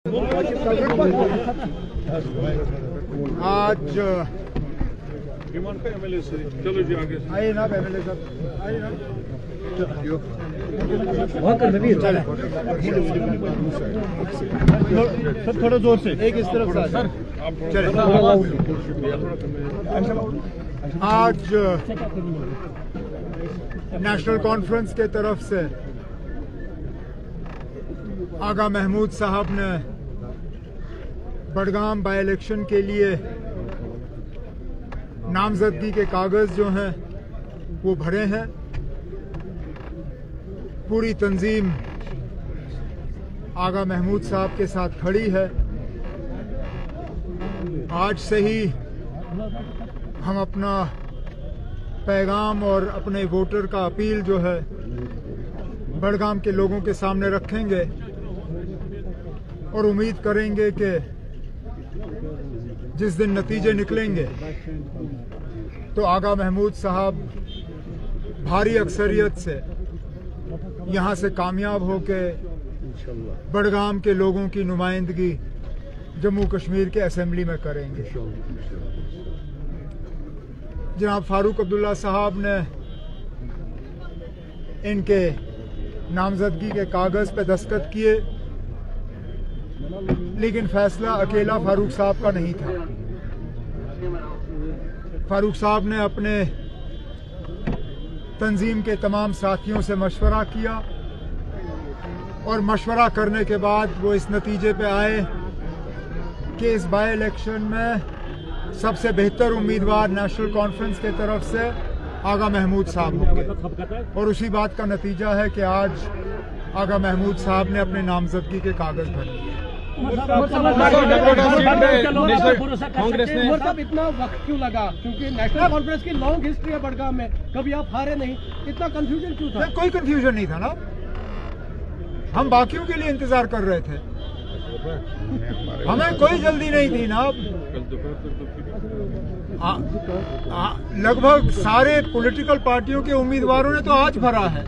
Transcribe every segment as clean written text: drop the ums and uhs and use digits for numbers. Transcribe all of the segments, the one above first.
आज चलो जी आगे आइए ना एमएलए साहब आइए ना सर थोड़ा जोर से एक इस तरफ सर चले। आज नेशनल कॉन्फ्रेंस के तरफ से आगा महमूद साहब ने बडगाम बाई इलेक्शन के लिए नामजदगी के कागज जो हैं वो भरे हैं। पूरी तंजीम आगा महमूद साहब के साथ खड़ी है। आज से ही हम अपना पैगाम और अपने वोटर का अपील जो है बडगाम के लोगों के सामने रखेंगे और उम्मीद करेंगे कि जिस दिन नतीजे निकलेंगे तो आगा महमूद साहब भारी अक्सरियत से यहां से कामयाब होकर बडगाम के लोगों की नुमाइंदगी जम्मू कश्मीर के असेंबली में करेंगे। जनाब फारूक अब्दुल्ला साहब ने इनके नामजदगी के कागज पे दस्तखत किए, लेकिन फैसला अकेला फारूक साहब का नहीं था। फारूक साहब ने अपने तंजीम के तमाम साथियों से मशवरा किया और मशवरा करने के बाद वो इस नतीजे पे आए कि इस बाई इलेक्शन में सबसे बेहतर उम्मीदवार नेशनल कॉन्फ्रेंस के तरफ से आगा महमूद साहब होंगे। और उसी बात का नतीजा है कि आज आगा महमूद साहब ने अपने नामजदगी के कागज भर दिए। कांग्रेस ने इतना वक्त क्यों लगा? क्योंकि नेशनल कॉन्फ्रेंस की लॉन्ग हिस्ट्री है बडगाम में, कभी आप हारे नहीं, इतना कंफ्यूजन क्यों था? कोई कंफ्यूजन नहीं था ना, हम बाकियों के लिए इंतजार कर रहे थे, हमें कोई जल्दी नहीं थी ना। लगभग सारे पॉलिटिकल पार्टियों के उम्मीदवारों ने तो आज भरा है,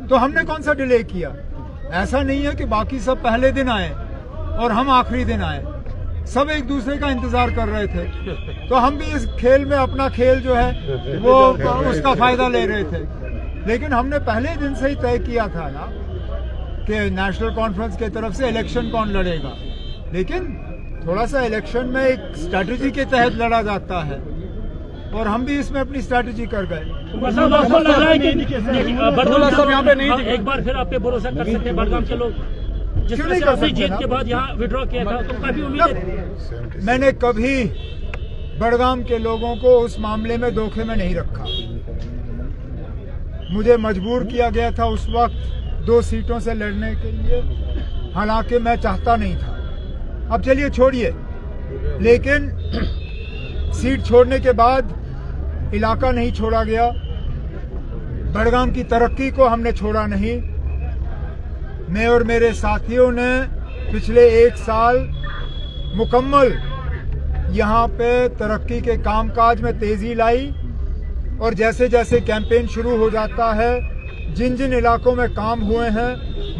तो हमने कौन सा डिले किया? ऐसा नहीं है कि बाकी सब पहले दिन आए और हम आखिरी दिन आए, सब एक दूसरे का इंतजार कर रहे थे। तो हम भी इस खेल में अपना खेल जो है वो उसका फायदा ले रहे थे, लेकिन हमने पहले दिन से ही तय किया था ना कि नेशनल कॉन्फ्रेंस के तरफ से इलेक्शन कौन लड़ेगा। लेकिन थोड़ा सा इलेक्शन में एक स्ट्रैटेजी के तहत लड़ा जाता है और हम भी इसमें अपनी स्ट्रैटेजी कर गए। एक बार फिर आप पे भरोसा कर सकते हैं बडगाम के लोग, जिसमें से आपने जीत के बाद यहाँ विड्रॉ किया था, तो काफी उम्मीद है। मैंने कभी बडगाम के लोगों को उस मामले में धोखे में नहीं रखा। मुझे मजबूर किया गया था उस वक्त 2 सीटों से लड़ने के लिए, हालांकि मैं चाहता नहीं था। अब चलिए छोड़िए, लेकिन सीट छोड़ने के बाद इलाका नहीं छोड़ा गया, बडगाम की तरक्की को हमने छोड़ा नहीं। मैं और मेरे साथियों ने पिछले 1 साल मुकम्मल यहाँ पे तरक्की के कामकाज में तेजी लाई और जैसे जैसे कैंपेन शुरू हो जाता है, जिन जिन इलाकों में काम हुए हैं,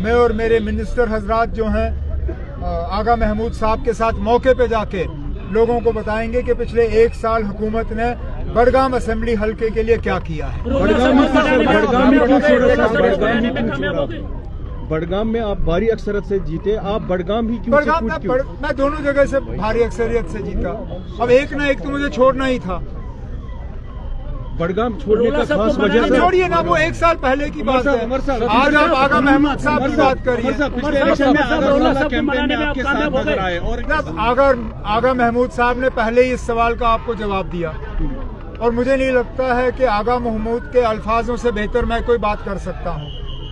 मैं और मेरे मिनिस्टर हजरात जो हैं आगा महमूद साहब के साथ मौके पे जाके लोगों को बताएंगे कि पिछले 1 साल हुकूमत ने बडगाम असेंबली हल्के के लिए क्या किया है। बडगाम में आप भारी अक्सरियत से जीते, आप बडगाम ही क्यों? मैं दोनों जगह से भारी अक्सरियत से जीता। अब एक ना एक तो मुझे छोड़ना ही था। बडगाम छोड़ने का खास वजह छोड़िए ना, वो 1 साल पहले की बात है। आज आप आगा महमूद साहब की बात करिए। आगा महमूद साहब ने पहले ही इस सवाल का आपको जवाब दिया और मुझे नहीं लगता है कि आगा महमूद के अल्फाजों से बेहतर मैं कोई बात कर सकता हूँ।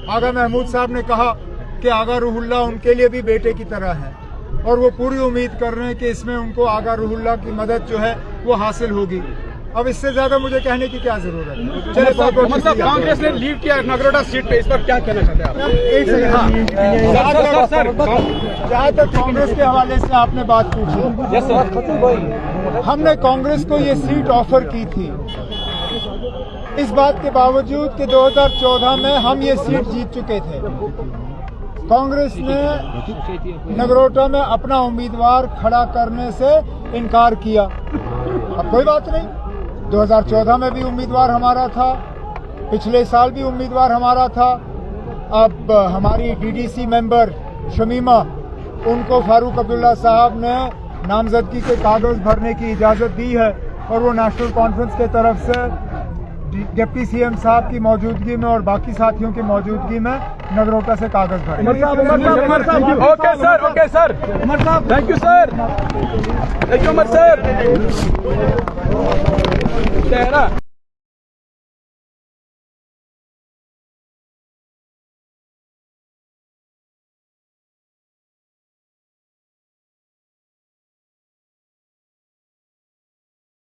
आगा महमूद साहब ने कहा कि आगा रूहुल्ला उनके लिए भी बेटे की तरह है और वो पूरी उम्मीद कर रहे हैं कि इसमें उनको आगा रूहुल्ला की मदद जो है वो हासिल होगी। अब इससे ज्यादा मुझे कहने की क्या जरूरत है। चलिए मतलब कांग्रेस ने लीड किया नगरोटा सीट पे, इस पर क्या कहना चाहते हैं आप? एक सेकंड, जहाँ तक कांग्रेस के हवाले से आपने बात पूछी, हमने कांग्रेस को ये सीट ऑफर की थी, इस बात के बावजूद कि 2014 में हम ये सीट जीत चुके थे। कांग्रेस ने नगरोटा में अपना उम्मीदवार खड़ा करने से इनकार किया। अब कोई बात नहीं, 2014 में भी उम्मीदवार हमारा था, पिछले साल भी उम्मीदवार हमारा था। अब हमारी डीडीसी मेंबर शमीमा, उनको फारूक अब्दुल्ला साहब ने नामजदगी के कागज भरने की इजाजत दी है और वो नेशनल कॉन्फ्रेंस के तरफ से डिप्टी सीएम साहब की मौजूदगी में और बाकी साथियों की मौजूदगी में नगरोटा से कागज भरे। Okay sir, thank you sir, Umar sir.